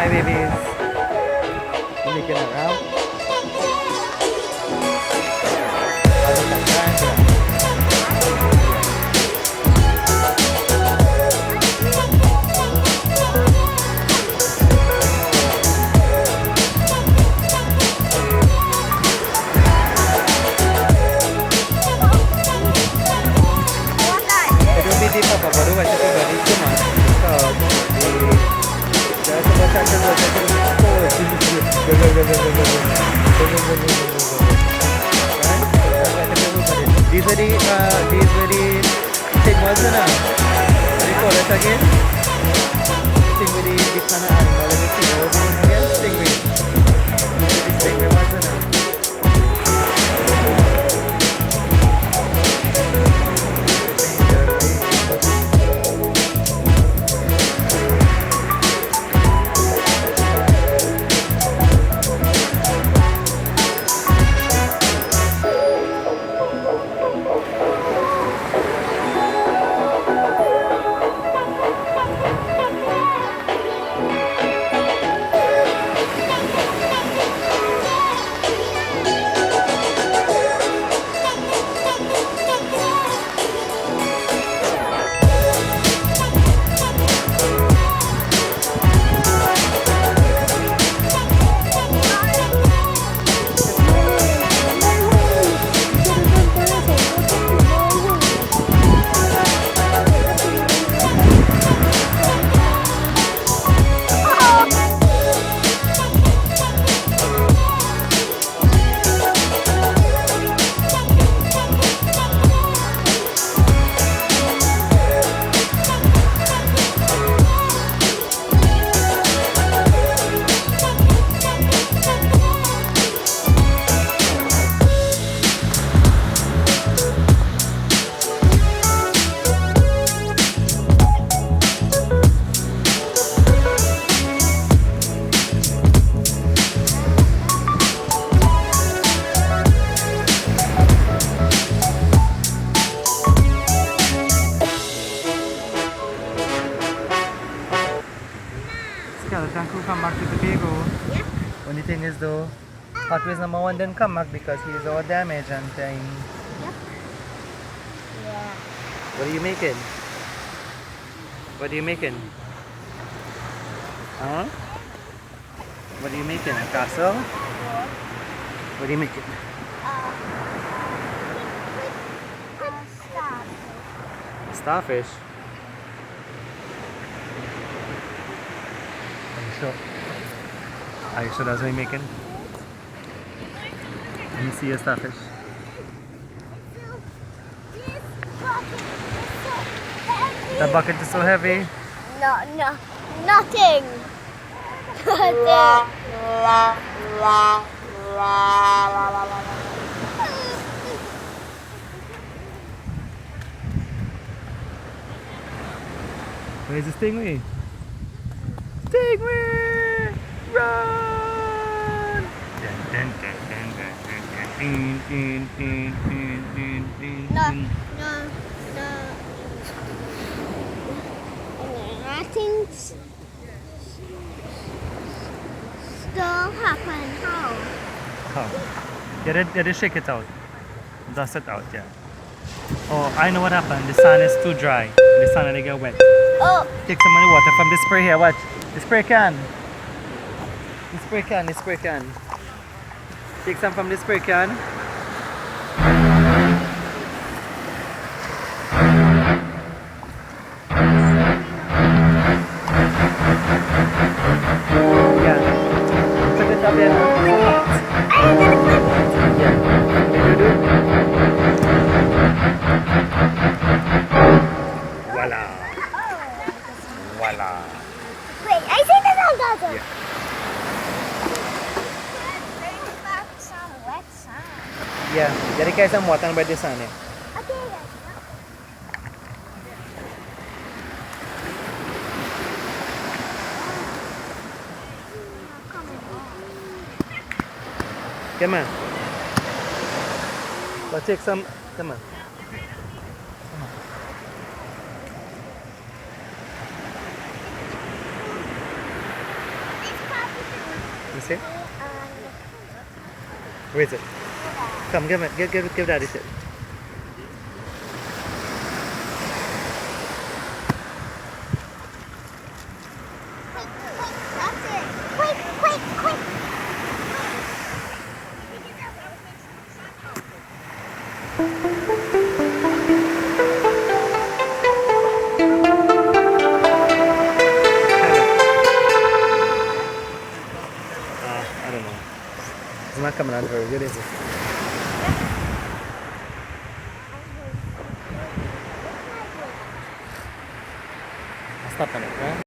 Hi, babies. Making around. Ano ka dyan? Ito hindi pa pa baru kasi ito balik ko man. Dahil sa basa these very thing was na. Recall it again. Thing with the different animal. Let me see. What was it again? Stingray. Stingray was na. Skeleton crew come back to Tobago. Yep. Only thing is though, Hot Wheels number 1 didn't come back because he's all damaged and thing. Yep. Yeah. What are you making? What are you making? Huh? What are you making? A castle? What are you making? Stop. Starfish? Are you sure? Are you sure that's what you're making? Let me see your starfish. The bucket is so heavy. No, nothing. Where's the stingray? Stingray! Run! Dun, dun, dun, dun, dun, dun, dun, dun, dun, dun, dun, No, dun. no. Nothing still happen. How? Come. Get it, shake it out. Dust it out, yeah. Oh, I know what happened. The sand is too dry. The sand will get wet. Oh, Take some of the water from the spray here. Watch. The spray can. The spray can. The spray can. Take some from the spray can. Yeah. Put it up there now. Yeah. Do. Voila. Voila. wait, I see the dog. Yeah. Some wet sand. Yeah. Jadi kayak some water by the sun. Okay. Come on. Let's take some. Come on. sit. Where is it? Come, give Daddy sit. That's it. Quick, quick, quick. I don't know. It's not coming out very good, is it? Stop on it, right?